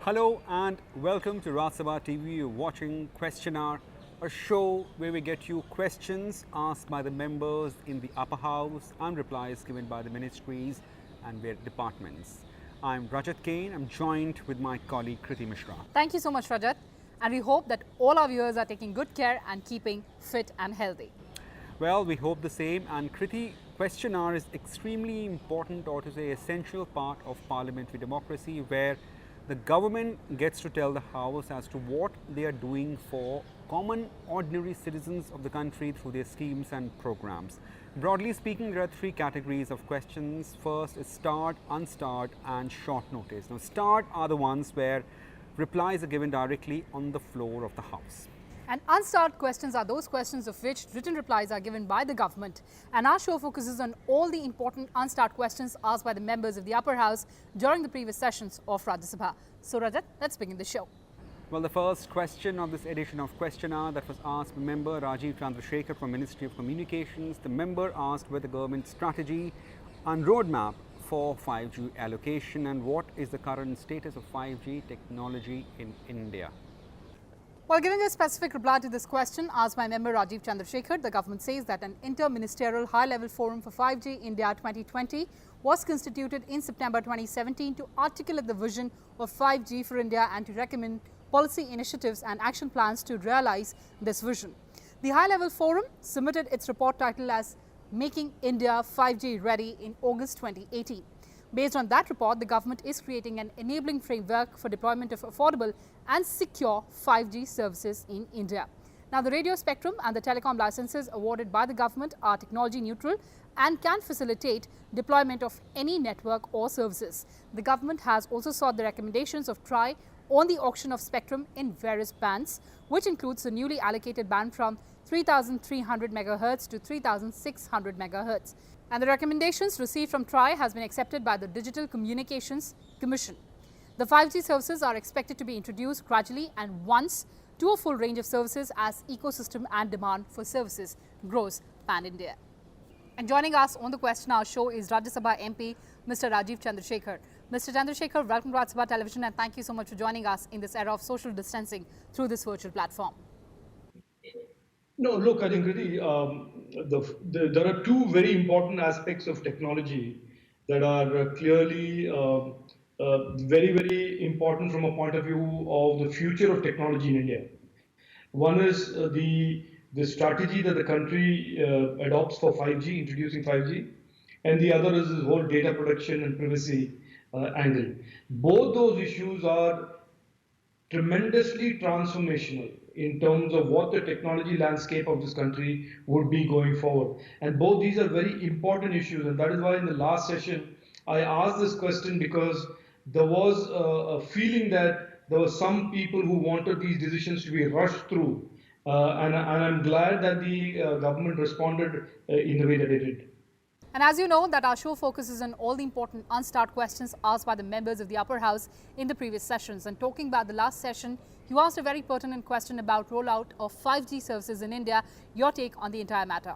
Hello and welcome to Rajya Sabha TV. You're watching Question Hour, a show where we get you questions asked by the members in the upper house and replies given by the ministries and their departments. I'm Rajat Kain. I'm joined with my colleague Kriti Mishra. Thank you so much, Rajat. And we hope that all our viewers are taking good care and keeping fit and healthy. Well, we hope the same. And Kriti, Question Hour is extremely important, or to say essential part of parliamentary democracy, where the government gets to tell the House as to what they are doing for common, ordinary citizens of the country through their schemes and programs. Broadly speaking, there are three categories of questions. First is starred, unstarred and short notice. Now, starred are the ones where replies are given directly on the floor of the House. And unstarred questions are those questions of which written replies are given by the government. And our show focuses on all the important unstarred questions asked by the members of the upper house during the previous sessions of Rajya Sabha. So Rajat, let's begin the show. Well, the first question of this edition of Question Hour that was asked by member Rajeev Chandrasekhar from Ministry of Communications. The member asked whether the government strategy and roadmap for 5G allocation and what is the current status of 5G technology in India. While giving a specific reply to this question asked by member Rajiv Chandrasekhar, the government says that an inter-ministerial high-level forum for 5G India 2020 was constituted in September 2017 to articulate the vision of 5G for India and to recommend policy initiatives and action plans to realize this vision. The high-level forum submitted its report titled as Making India 5G Ready in August 2018. Based on that report, the government is creating an enabling framework for deployment of affordable and secure 5G services in India. Now, the radio spectrum and the telecom licenses awarded by the government are technology neutral and can facilitate deployment of any network or services. The government has also sought the recommendations of TRAI on the auction of spectrum in various bands, which includes the newly allocated band from 3,300 MHz to 3,600 MHz. And the recommendations received from TRAI has been accepted by the Digital Communications Commission. The 5G services are expected to be introduced gradually and once to a full range of services as ecosystem and demand for services grows pan-India. And joining us on the Question Hour show is Rajya Sabha MP, Mr. Rajiv Chandrasekhar. Mr. Chandrasekhar, welcome to Rajya Sabha Television and thank you so much for joining us in this era of social distancing through this virtual platform. No, look, I think really there are two very important aspects of technology that are clearly very, very important from a point of view of the future of technology in India. One is the strategy that the country adopts for 5G, introducing 5G, and the other is the whole data protection and privacy angle. Both those issues are tremendously transformational in terms of what the technology landscape of this country would be going forward. And both these are very important issues, and that is why in the last session I asked this question, because there was a feeling that there were some people who wanted these decisions to be rushed through, and I'm glad that the government responded in the way that it did. And as you know, that our show focuses on all the important unstarred questions asked by the members of the upper house in the previous sessions. And talking about the last session, you asked a very pertinent question about rollout of 5G services in India. Your take on the entire matter?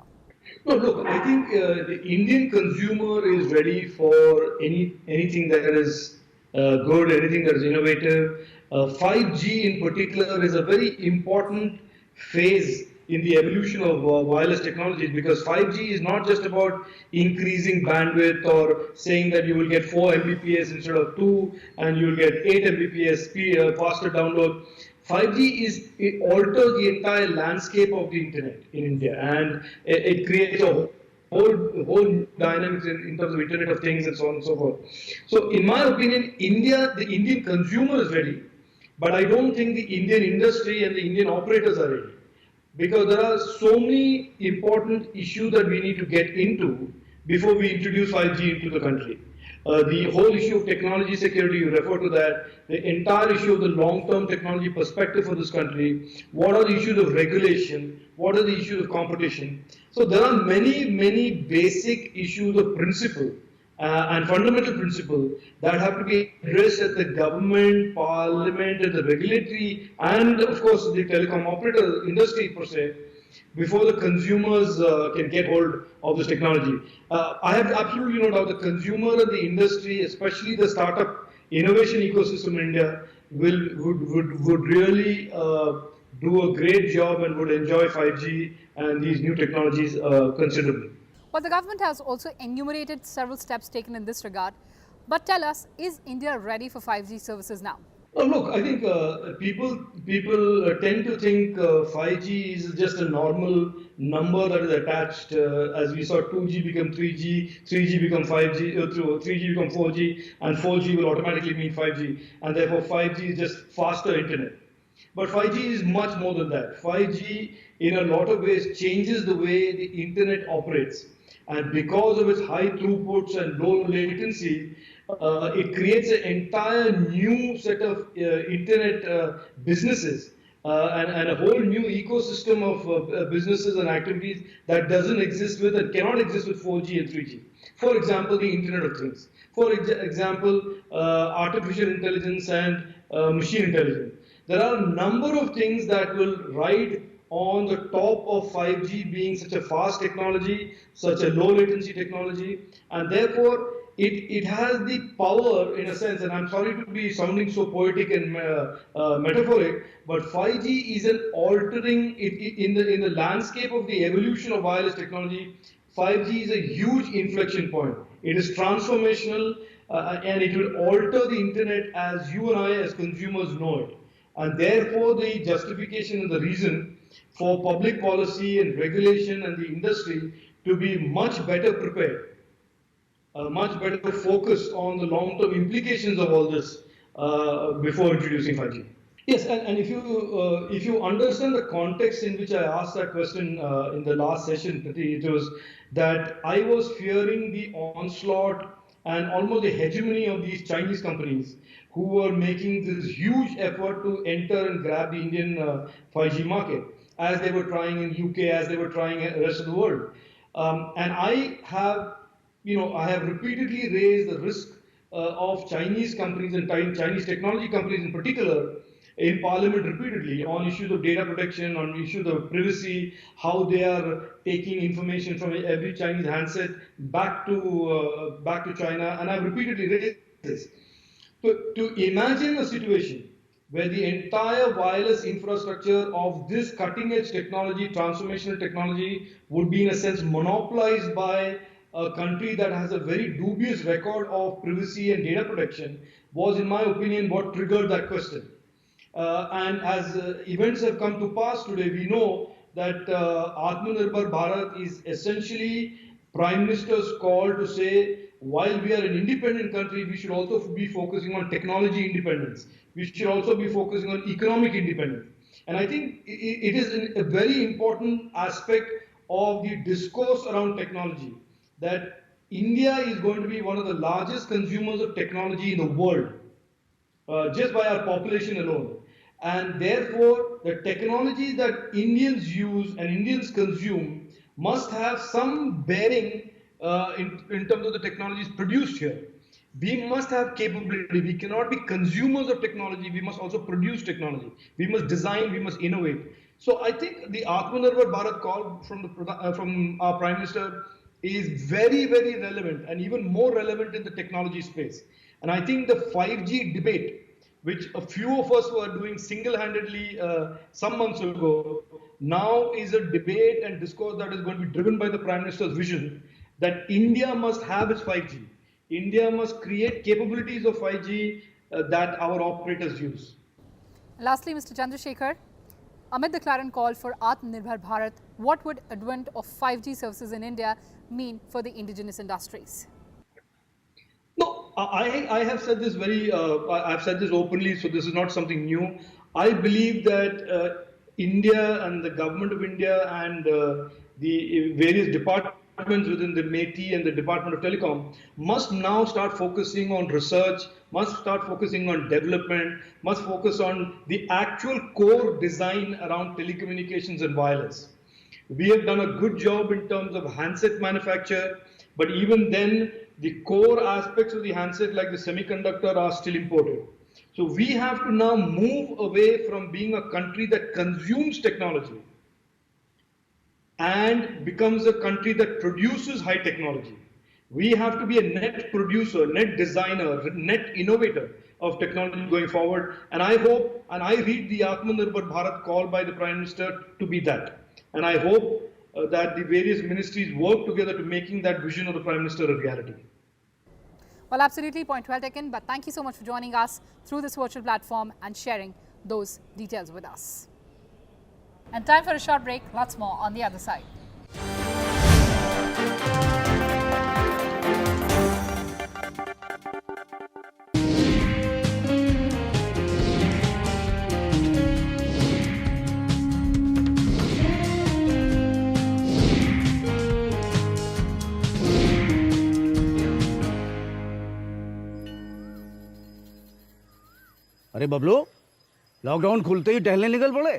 No, look, I think the Indian consumer is ready for anything that is good, anything that is innovative. 5G in particular is a very important phase in the evolution of wireless technologies, because 5G is not just about increasing bandwidth or saying that you will get 4 Mbps instead of 2 and you will get 8 Mbps speed, faster download. 5G it alters the entire landscape of the internet in India, and it creates a whole dynamics in terms of Internet of Things and so on and so forth. So in my opinion, the Indian consumer is ready, but I don't think the Indian industry and the Indian operators are ready, because there are so many important issues that we need to get into before we introduce 5G into the country. The whole issue of technology security, you refer to that, the entire issue of the long-term technology perspective for this country, what are the issues of regulation, what are the issues of competition. So there are many, many basic issues of principle and fundamental principle that have to be addressed at the government, parliament, and the regulatory, and of course the telecom operator industry per se, before the consumers can get hold of this technology. I have absolutely no doubt the consumer and the industry, especially the startup innovation ecosystem in India, would really do a great job and would enjoy 5G and these new technologies considerably. Well, the government has also enumerated several steps taken in this regard. But tell us, is India ready for 5G services now? Look, I think people tend to think 5G is just a normal number that is attached. As we saw, 2G become 3G, 3G become 5G, 3G become 4G, and 4G will automatically mean 5G, and therefore 5G is just faster internet. But 5G is much more than that. 5G, in a lot of ways, changes the way the internet operates. And because of its high throughputs and low latency, it creates an entire new set of internet businesses and a whole new ecosystem of businesses and activities that doesn't exist with and cannot exist with 4G and 3G. For example, the Internet of Things. For example, artificial intelligence and machine intelligence. There are a number of things that will ride on the top of 5G being such a fast technology, such a low latency technology, and therefore it has the power in a sense, and I'm sorry to be sounding so poetic and metaphoric, but 5G is an altering, in the landscape of the evolution of wireless technology, 5G is a huge inflection point. It is transformational and it will alter the internet as you and I as consumers know it. And therefore the justification and the reason for public policy and regulation and the industry to be much better prepared, much better focused on the long-term implications of all this before introducing 5G. Yes, and if you understand the context in which I asked that question in the last session, Kriti, it was that I was fearing the onslaught and almost the hegemony of these Chinese companies who were making this huge effort to enter and grab the Indian 5G market, as they were trying in UK, as they were trying in the rest of the world. And I have repeatedly raised the risk of Chinese companies and Chinese technology companies in particular in Parliament repeatedly on issues of data protection, on issues of privacy, how they are taking information from every Chinese handset back to China, and I've repeatedly raised this. To imagine a situation where the entire wireless infrastructure of this cutting-edge technology, transformational technology, would be in a sense monopolized by a country that has a very dubious record of privacy and data protection was, in my opinion, what triggered that question. And as events have come to pass today, we know that Atmanirbhar Bharat is essentially Prime Minister's call to say, while we are an independent country, we should also be focusing on technology independence. We should also be focusing on economic independence. And I think it is a very important aspect of the discourse around technology that India is going to be one of the largest consumers of technology in the world, just by our population alone. And therefore, the technologies that Indians use and Indians consume must have some bearing in terms of the technologies produced here. We must have capability. We cannot be consumers of technology. We must also produce technology. We must design. We must innovate. So I think the Atmanirbhar Bharat call from our Prime Minister is very, very relevant and even more relevant in the technology space. And I think the 5G debate, which a few of us were doing single-handedly some months ago, now is a debate and discourse that is going to be driven by the Prime Minister's vision that India must have its 5G. India must create capabilities of 5G that our operators use. Lastly, Mr. Chandrasekhar, amid the clarion call for Atmanirbhar Bharat, what would advent of 5G services in India mean for the indigenous industries? No, I have said this I've said this openly, so this is not something new. I believe that India and the government of India and the various departments within the MeitY and the Department of Telecom must now start focusing on research, must start focusing on development, must focus on the actual core design around telecommunications and wireless. We have done a good job in terms of handset manufacture, but even then, the core aspects of the handset like the semiconductor are still imported. So we have to now move away from being a country that consumes technology and becomes a country that produces high technology. We have to be a net producer, net designer, net innovator. of technology going forward. And I hope, and I read the Atmanirbhar Bharat call by the Prime Minister to be that. And I hope that the various ministries work together to making that vision of the Prime Minister a reality. Well, absolutely, point well taken. But thank you so much for joining us through this virtual platform and sharing those details with us. And time for a short break. Lots more on the other side. अरे Bablu, lockdown खुलते ही टहलने निकल पड़े।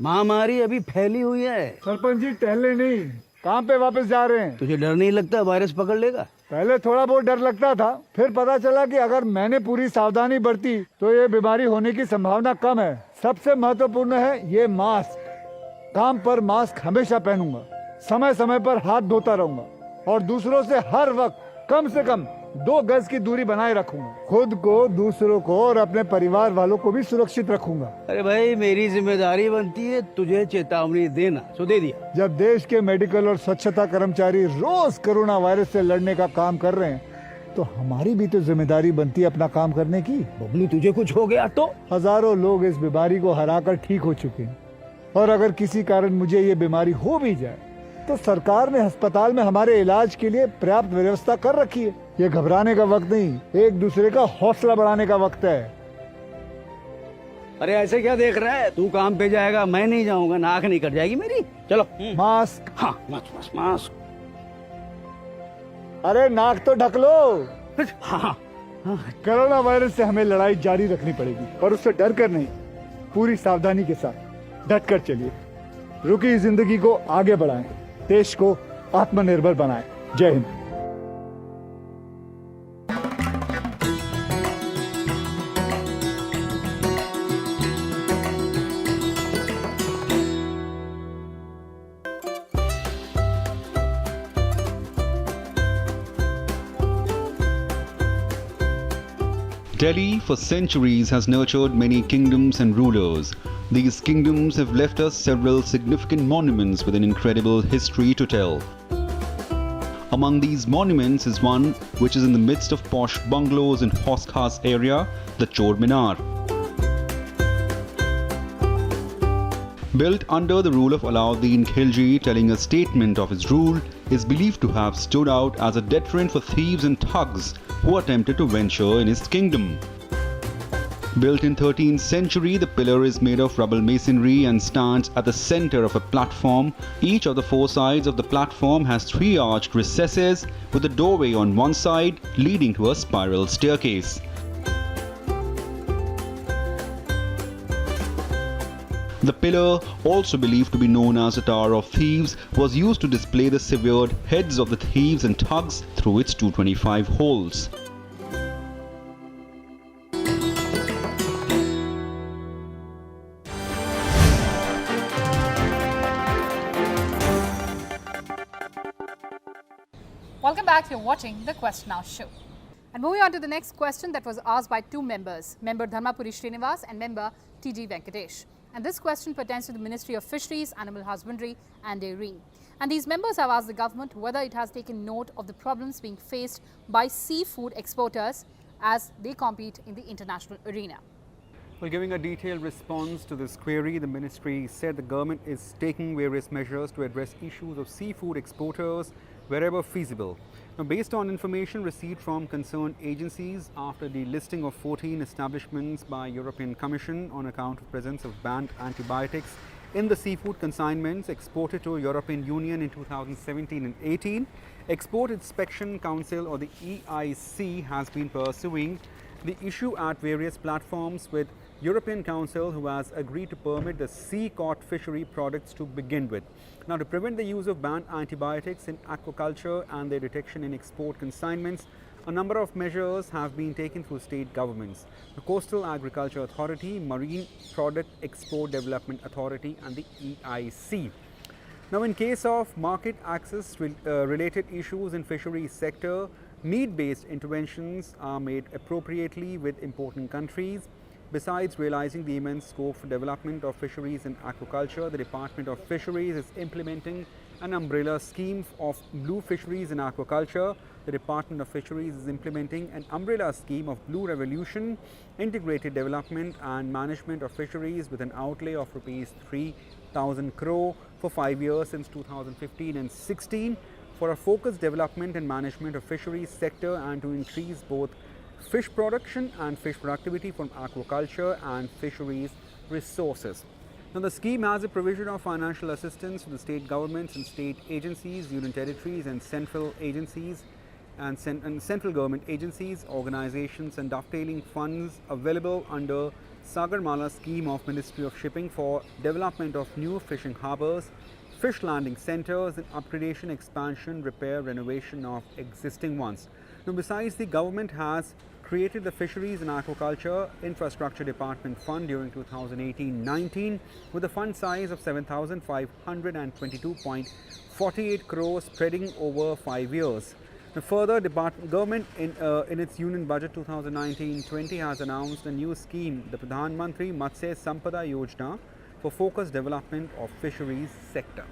महामारी अभी फैली हुई है। सरपंच जी टहलने नहीं, काम पे वापस जा रहे हैं। तुझे डर नहीं लगता वायरस पकड़ लेगा? पहले थोड़ा बहुत डर लगता था, फिर पता चला कि अगर मैंने पूरी सावधानी बरती तो ये बीमारी होने की संभावना कम है। सबसे महत्वपूर्ण है ये मास्क। काम पर मास्क हमेशा पहनूंगा, समय समय पर हाथ धोता रहूंगा और दूसरों से हर वक्त कम से कम 2 गज की दूरी बनाए रखूंगा। खुद को, दूसरों को और अपने परिवार वालों को भी सुरक्षित रखूंगा। अरे भाई, मेरी जिम्मेदारी बनती है तुझे चेतावनी देना, सो दे दिया। जब देश के मेडिकल और स्वच्छता कर्मचारी रोज कोरोना वायरस से लड़ने का काम कर रहे हैं तो हमारी भी तो जिम्मेदारी बनती है अपना काम करने की। बबलू, तुझे कुछ हो गया तो? हजारों लोग इस बीमारी को हराकर ठीक हो चुके हैं और अगर किसी कारण मुझे ये बीमारी हो भी जाए तो सरकार ने अस्पताल में हमारे इलाज के लिए पर्याप्त व्यवस्था कर रखी है। ये घबराने का वक्त नहीं, एक दूसरे का हौसला बढ़ाने का वक्त है। अरे ऐसे क्या देख रहा है? तू काम पे जाएगा, मैं नहीं जाऊंगा, नाक नहीं कट जाएगी मेरी। चलो। मास्क। हाँ, मास्क मास्क। अरे नाक तो ढक लो। हाँ। कोरोना वायरस से हमें लड़ाई जारी रखनी पड़ेगी और उससे डर कर नहीं, पूरी सावधानी के साथ डट कर चलिए। रुकी जिंदगी को आगे बढ़ाएं, देश को आत्मनिर्भर बनाएं। जय Hind. Delhi for centuries has nurtured many kingdoms and rulers. These kingdoms have left us several significant monuments with an incredible history to tell. Among these monuments is one which is in the midst of posh bungalows in Horse Khas area, the Chor Minar. Built under the rule of Alauddin Khilji, telling a statement of his rule, is believed to have stood out as a deterrent for thieves and thugs who attempted to venture in his kingdom. Built in 13th century, the pillar is made of rubble masonry and stands at the center of a platform. Each of the 4 sides of the platform has 3 arched recesses with a doorway on one side leading to a spiral staircase. The pillar, also believed to be known as the Tower of Thieves, was used to display the severed heads of the thieves and thugs through its 225 holes. Welcome back. You're watching the Quest Now show. And moving on to the next question that was asked by 2 members, member Dharmapuri Srinivas and member TG Venkatesh. And this question pertains to the Ministry of Fisheries, Animal Husbandry and Dairying. And these members have asked the government whether it has taken note of the problems being faced by seafood exporters as they compete in the international arena. Well, giving a detailed response to this query, the ministry said the government is taking various measures to address issues of seafood exporters wherever feasible. Now, based on information received from concerned agencies after the listing of 14 establishments by European Commission on account of presence of banned antibiotics in the seafood consignments exported to European Union in 2017 and 18, Export Inspection Council or the EIC has been pursuing the issue at various platforms with European Council, who has agreed to permit the sea-caught fishery products to begin with. Now, to prevent the use of banned antibiotics in aquaculture and their detection in export consignments, a number of measures have been taken through state governments, the Coastal Agriculture Authority, Marine Product Export Development Authority and the EIC. Now, in case of market access related issues in fisheries sector, Need-based interventions are made appropriately with important countries. Besides realizing the immense scope for development of fisheries and aquaculture, the Department of Fisheries is implementing an umbrella scheme of blue fisheries and aquaculture. The Department of Fisheries is implementing an umbrella scheme of blue revolution, integrated development and management of fisheries with an outlay of rupees 3,000 crore for 5 years since 2015 and 16 for a focused development and management of fisheries sector and to increase both fish production and fish productivity from aquaculture and fisheries resources. Now, the scheme has a provision of financial assistance to the state governments and state agencies, union territories and central agencies and central government agencies, organizations and dovetailing funds available under Sagarmala scheme of Ministry of Shipping for development of new fishing harbors, fish landing centers and upgradation, expansion, repair, renovation of existing ones. Now, besides, the government has created the Fisheries and Aquaculture Infrastructure Department Fund during 2018-19 with a fund size of 7,522.48 crores spreading over 5 years. The further government in its Union Budget 2019-20 has announced a new scheme, the Pradhan Mantri Matsya Sampada Yojana for focused development of fisheries sector.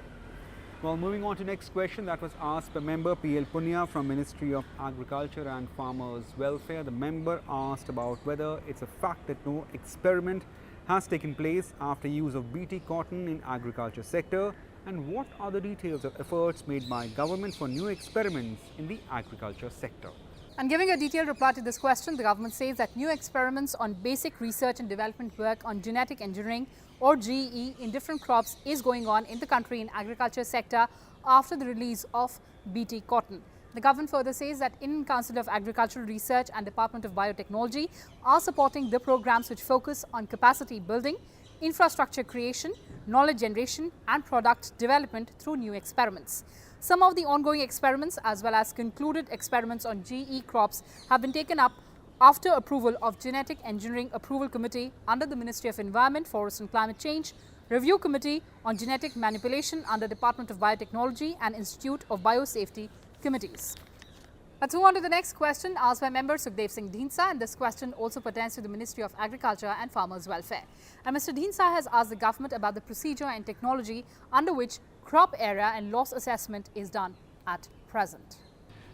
Well, moving on to next question that was asked by member PL Punya from Ministry of Agriculture and Farmers Welfare. The member asked about whether it's a fact that no experiment has taken place after use of BT cotton in agriculture sector and what are the details of efforts made by government for new experiments in the agriculture sector. And giving a detailed reply to this question, the government says that new experiments on basic research and development work on genetic engineering or GE in different crops is going on in the country in agriculture sector after the release of BT cotton. The government further says that Indian Council of Agricultural Research and Department of Biotechnology are supporting the programs which focus on capacity building, infrastructure creation, knowledge generation and product development through new experiments. Some of the ongoing experiments as well as concluded experiments on GE crops have been taken up after approval of Genetic Engineering Approval Committee under the Ministry of Environment, Forest and Climate Change, Review Committee on Genetic Manipulation under Department of Biotechnology and Institute of Biosafety committees. Let's move on to the next question asked by member Sukhdev Singh Dhinsa, and this question also pertains to the Ministry of Agriculture and Farmers Welfare. And Mr. Dhinsa has asked the government about the procedure and technology under which crop area and loss assessment is done at present.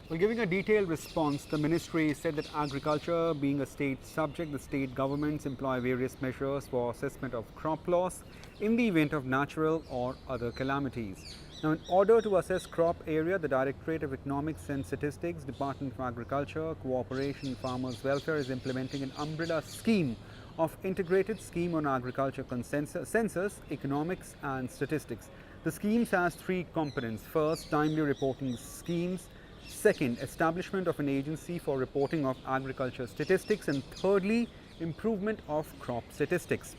Well, giving a detailed response, the ministry said that agriculture being a state subject, the state governments employ various measures for assessment of crop loss in the event of natural or other calamities. Now, in order to assess crop area, the Directorate of Economics and Statistics, Department of Agriculture, Cooperation and Farmers Welfare is implementing an umbrella scheme of integrated scheme on agriculture census, economics and statistics. The schemes has three components. First, timely reporting schemes. Second, establishment of an agency for reporting of agriculture statistics. And thirdly, improvement of crop statistics.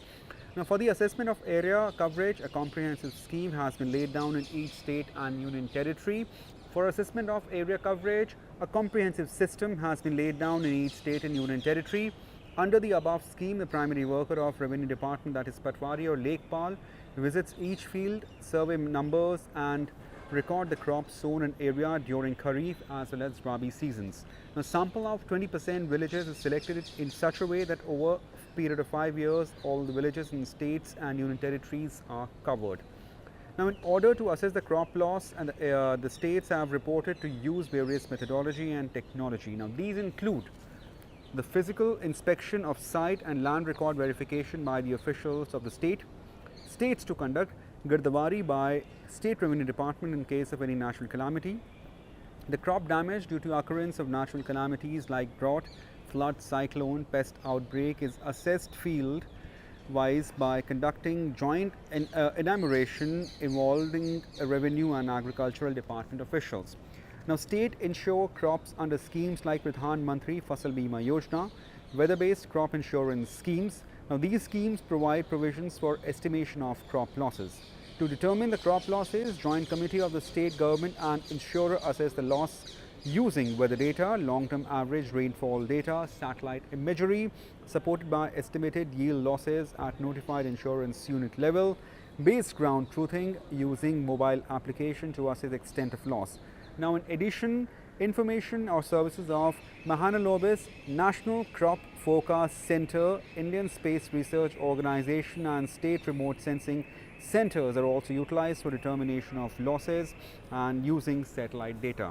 Now, for the assessment of area coverage, a comprehensive scheme has been laid down in each state and union territory. For assessment of area coverage, a comprehensive system has been laid down in each state and union territory. Under the above scheme, the primary worker of Revenue Department, that is Patwari or Lekpal, visits each field, survey numbers and record the crops sown and area during Kharif as well as Rabi seasons. Now, sample of 20% villages is selected in such a way that over a period of 5 years, all the villages in states and union territories are covered. Now, in order to assess the crop loss, and the states have reported to use various methodology and technology. Now, these include the physical inspection of site and land record verification by the officials of the states to conduct Girdawari by State Revenue Department in case of any natural calamity. The crop damage due to occurrence of natural calamities like drought, flood, cyclone, pest outbreak is assessed field wise by conducting joint enumeration involving revenue and agricultural department officials. Now, state insure crops under schemes like Pradhan Mantri Fasal Bima Yojana, weather-based crop insurance schemes. Now, these schemes provide provisions for estimation of crop losses. To determine the crop losses, Joint Committee of the State Government and Insurer assess the loss using weather data, long-term average rainfall data, satellite imagery, supported by estimated yield losses at notified insurance unit level, based ground truthing using mobile application to assess extent of loss. Now, in addition, information or services of Mahalanobis National Crop Forecast Center, Indian Space Research Organization and State Remote Sensing Centers are also utilized for determination of losses and using satellite data.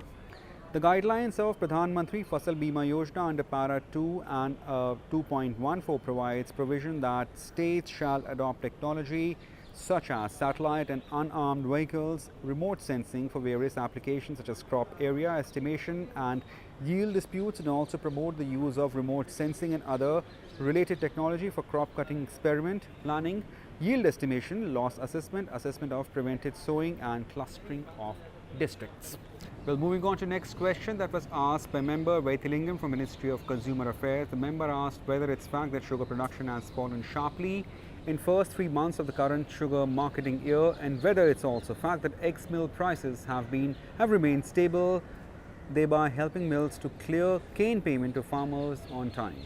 The guidelines of Pradhan Mantri Fasal Bima Yojana under Para 2 and 2.14 provides provision that states shall adopt technology such as satellite and unarmed vehicles, remote sensing for various applications such as crop area estimation and yield disputes, and also promote the use of remote sensing and other related technology for crop cutting experiment, planning, yield estimation, loss assessment, assessment of prevented sowing and clustering of districts. Well, moving on to next question that was asked by member Vaithilingam from Ministry of Consumer Affairs. The member asked whether it's fact that sugar production has fallen sharply in first 3 months of the current sugar marketing year, and whether it's also fact that ex-mill prices have remained stable, thereby helping mills to clear cane payment to farmers on time.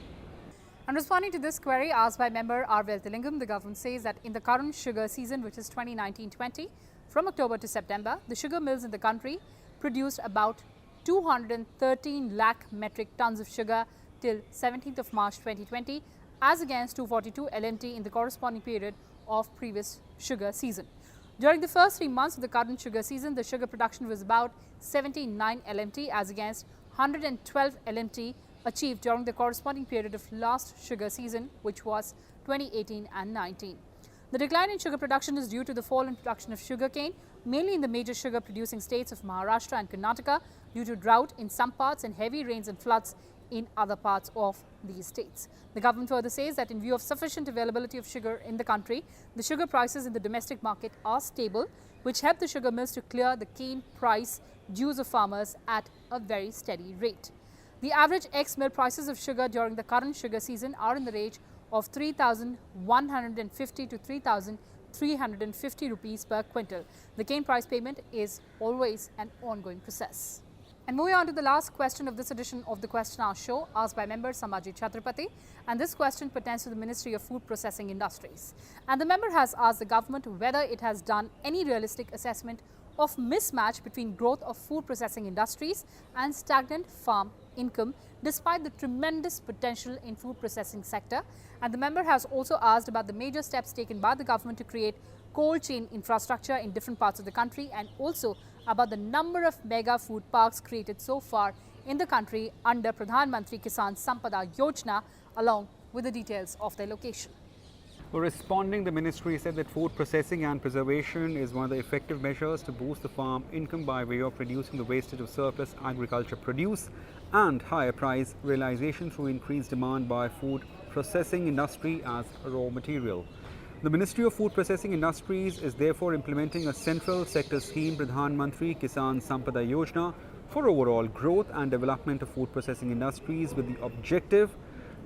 And responding to this query asked by member R. Vaithilingam, the government says that in the current sugar season, which is 2019-20, from October to September, the sugar mills in the country produced about 213 lakh metric tons of sugar till 17th of March 2020, as against 242 LMT in the corresponding period of previous sugar season. During the first 3 months of the current sugar season, the sugar production was about 79 LMT as against 112 LMT achieved during the corresponding period of last sugar season, which was 2018 and 19. The decline in sugar production is due to the fall in production of sugarcane, mainly in the major sugar producing states of Maharashtra and Karnataka, due to drought in some parts and heavy rains and floods in other parts of these states. The government further says that in view of sufficient availability of sugar in the country, the sugar prices in the domestic market are stable, which help the sugar mills to clear the cane price dues of farmers at a very steady rate. The average ex-mill prices of sugar during the current sugar season are in the range of 3,150 to 3,350 rupees per quintal. The cane price payment is always an ongoing process. And moving on to the last question of this edition of the Question Hour show, asked by member Sambhaji Chhatrapati, and this question pertains to the Ministry of Food Processing Industries. And the member has asked the government whether it has done any realistic assessment of mismatch between growth of food processing industries and stagnant farm income, despite the tremendous potential in food processing sector. And the member has also asked about the major steps taken by the government to create cold chain infrastructure in different parts of the country, and also about the number of mega food parks created so far in the country under Pradhan Mantri Kisan Sampada Yojana, along with the details of their location. Well, responding, the ministry said that food processing and preservation is one of the effective measures to boost the farm income by way of reducing the wastage of surplus agriculture produce and higher price realization through increased demand by food processing industry as a raw material. The Ministry of Food Processing Industries is therefore implementing a central sector scheme, Pradhan Mantri Kisan Sampada Yojana, for overall growth and development of food processing industries, with the objective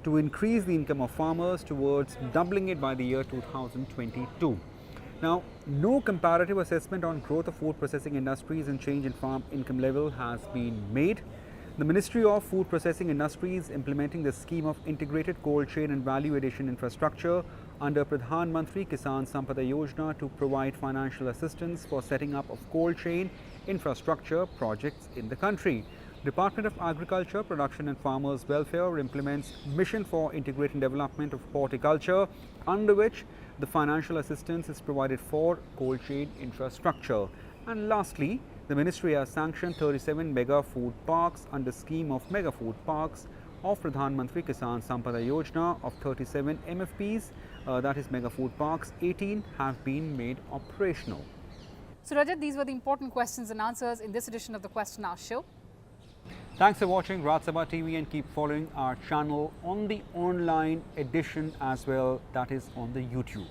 to increase the income of farmers towards doubling it by the year 2022. Now, no comparative assessment on growth of food processing industries and change in farm income level has been made. The Ministry of Food Processing Industries implementing the scheme of integrated cold chain and value addition infrastructure under Pradhan Mantri Kisan Sampada Yojana to provide financial assistance for setting up of cold chain infrastructure projects in the country. Department of Agriculture, Production and Farmers Welfare implements Mission for Integrated Development of Horticulture, under which the financial assistance is provided for cold chain infrastructure. And lastly, the ministry has sanctioned 37 mega food parks under scheme of mega food parks of Pradhan Mantri Kisan Sampada Yojana of 37 MFPs, that is mega food parks, 18 have been made operational. So Rajat, these were the important questions and answers in this edition of the Question Hour show. Thanks for watching Rajya Sabha TV, and keep following our channel on the online edition as well, that is on the YouTube.